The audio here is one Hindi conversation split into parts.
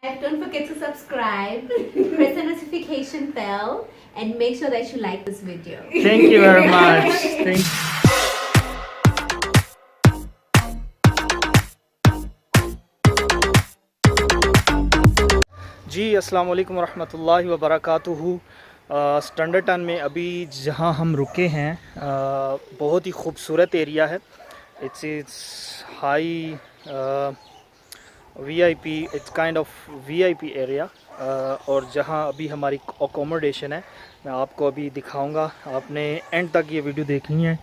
Don't forget to subscribe, press the notification bell, and make sure that you like this video. Thank you very much. Thank जी अस्सलाम वालेकुम रहमतुल्लाहि व बरकातुहू। स्टैंडर्ड टाउन में अभी जहाँ हम रुके हैं बहुत ही खूबसूरत एरिया है। It's high VIP, it's kind of VIP area. और जहाँ अभी हमारी अकोमोडेशन है मैं आपको अभी दिखाऊंगा। आपने एंड तक ये वीडियो देखनी है,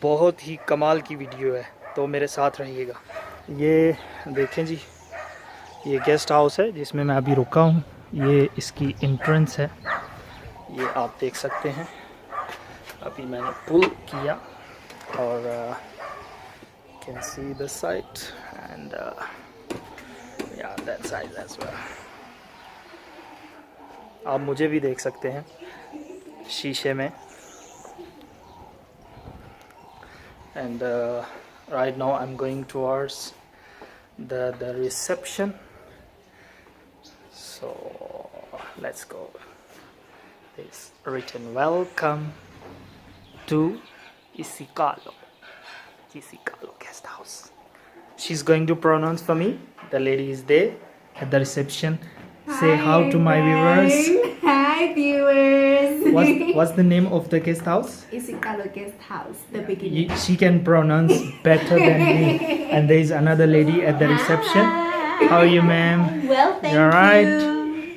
बहुत ही कमाल की वीडियो है, तो मेरे साथ रहिएगा। ये देखें जी, ये गेस्ट हाउस है जिसमें मैं अभी रुका हूँ। ये इसकी एंट्रेंस है, ये आप देख सकते हैं। अभी मैंने पुल किया और can see this side and या दैट साइड एज वेल। आप मुझे भी देख सकते हैं शीशे में। And right now I am going towards the reception, so let's go. It's written welcome to Isikalo guest house. She's going to pronounce for me. The lady is there at the reception. Say how to my viewers. Hi viewers. What's the name of the guest house? Isikalo guest house, the beginning. She can pronounce better than me. And there is another lady at the reception. How are you, ma'am? Well, thank You're right. you.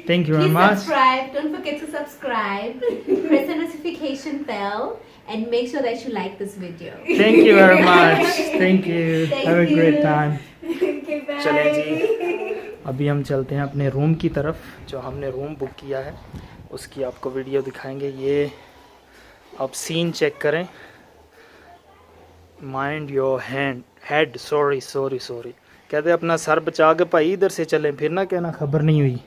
Thank you very Please much. subscribe. Don't forget to subscribe, press the notification bell, and make sure that you like this video. Thank you very much. Thank you. Thank Have a you. great time. Okay, bye. चलें जी, अभी हम चलते हैं अपने रूम की तरफ। जो हमने रूम बुक किया है उसकी आपको वीडियो दिखाएंगे। ये आप सीन चेक करें। माइंड योर हेड, सॉरी कहते अपना सर बचा के भाई इधर से चलें, फिर ना कहना खबर नहीं हुई।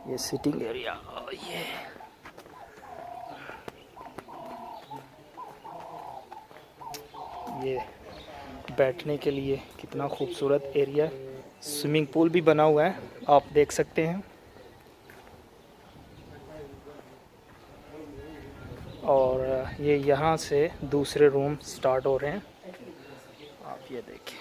ये सिटिंग एरिया, ये बैठने के लिए कितना खूबसूरत एरिया। स्विमिंग पूल भी बना हुआ है, आप देख सकते हैं। और ये यहाँ से दूसरे रूम स्टार्ट हो रहे हैं, आप ये देखें।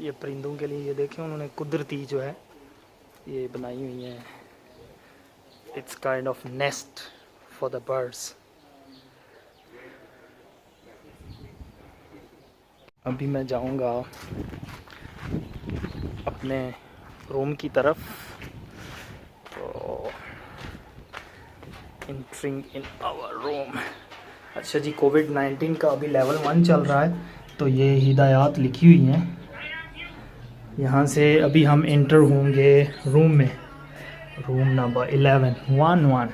ये परिंदों के लिए, ये देखें उन्होंने कुदरती जो है ये बनाई हुई है। It's kind of nest for the birds. अभी मैं जाऊंगा अपने रूम की तरफ। तो एंटरिंग इन आवर रूम। अच्छा जी, कोविड-19 का अभी लेवल 1 चल रहा है, तो ये हिदायत लिखी हुई हैं। यहाँ से अभी हम एंटर होंगे रूम में, रूम नंबर 1111।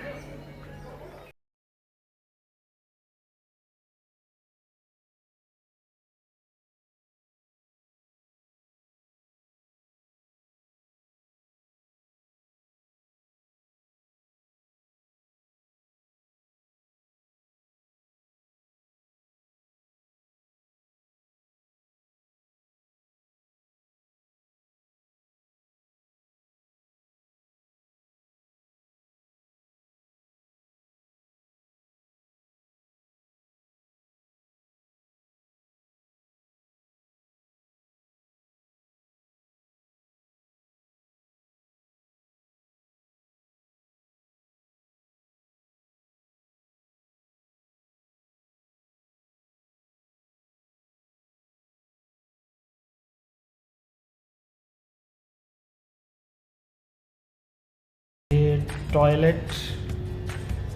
टॉयलेट,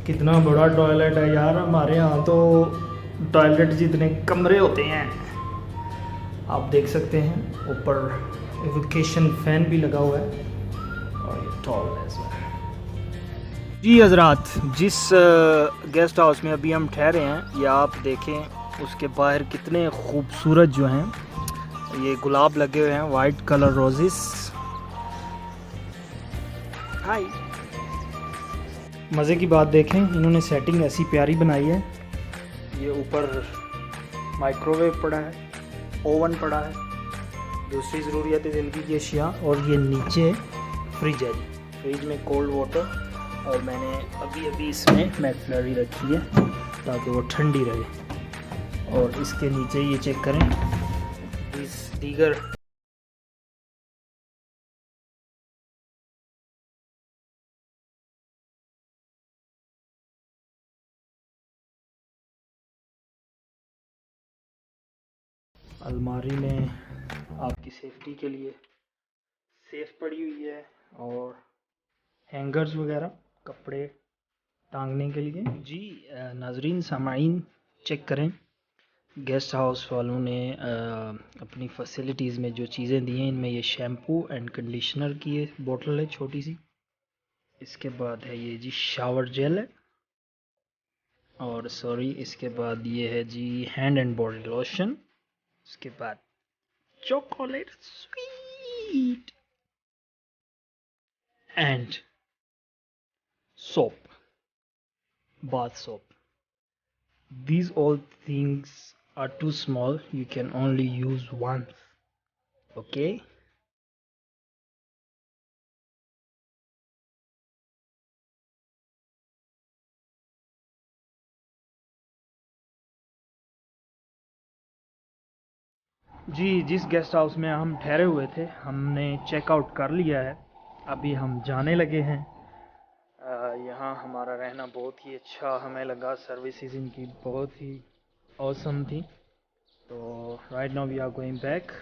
कितना बड़ा टॉयलेट है यार। हमारे यहाँ तो टॉयलेट जितने कमरे होते हैं, आप देख सकते हैं। ऊपर एवोकेशन फैन भी लगा हुआ है और ये टॉयलेट है जी। हजरात, जिस गेस्ट हाउस में अभी हम ठहरे हैं, ये आप देखें उसके बाहर कितने खूबसूरत जो हैं ये गुलाब लगे हुए हैं, वाइट कलर रोजेस। हाय, मज़े की बात देखें, इन्होंने सेटिंग ऐसी प्यारी बनाई है। ये ऊपर माइक्रोवेव पड़ा है, ओवन पड़ा है, दूसरी ज़रूरियात ज़िंदगी की अशिया, और ये नीचे फ्रिज है जी। फ्रिज में कोल्ड वाटर, और मैंने अभी इसमें मैकफ्लरी रखी है ताकि वो ठंडी रहे। और इसके नीचे ये चेक करें दीगर अलमारी में आपकी सेफ्टी के लिए सेफ पड़ी हुई है, और हैंगर्स वगैरह कपड़े टांगने के लिए जी। नाजरीन सामाइन चेक करें, गेस्ट हाउस वालों ने अपनी फैसिलिटीज़ में जो चीज़ें दी हैं, इनमें ये शैम्पू एंड कंडीशनर की ये बोतल है छोटी सी, इसके बाद है ये जी शावर जेल है, और सॉरी इसके बाद ये है जी हैंड एंड बॉडी लोशन, इसके बाद chocolate sweet and soap, bath soap. These all things are too small, you can only use once, okay? जी, जिस गेस्ट हाउस में हम ठहरे हुए थे हमने चेकआउट कर लिया है, अभी हम जाने लगे हैं। यहाँ हमारा रहना बहुत ही अच्छा हमें लगा, सर्विसेज इनकी बहुत ही ऑसम थी। तो right now we are going back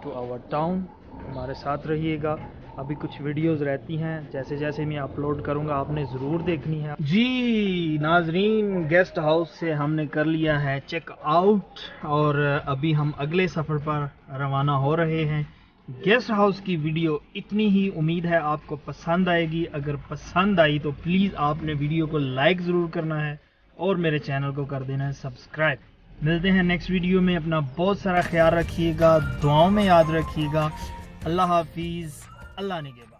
to our town. हमारे साथ रहिएगा, अभी कुछ वीडियोस रहती हैं, जैसे जैसे मैं अपलोड करूँगा आपने ज़रूर देखनी है जी। नाजरीन गेस्ट हाउस से हमने कर लिया है चेक आउट, और अभी हम अगले सफ़र पर रवाना हो रहे हैं। गेस्ट हाउस की वीडियो इतनी ही, उम्मीद है आपको पसंद आएगी। अगर पसंद आई तो प्लीज़ आपने वीडियो को लाइक ज़रूर करना है और मेरे चैनल को कर देना है सब्सक्राइब। मिलते हैं नेक्स्ट वीडियो में, अपना बहुत सारा ख्याल रखिएगा, दुआओं में याद रखिएगा। अल्लाह हाफिज़, अल्लाह निगहबान।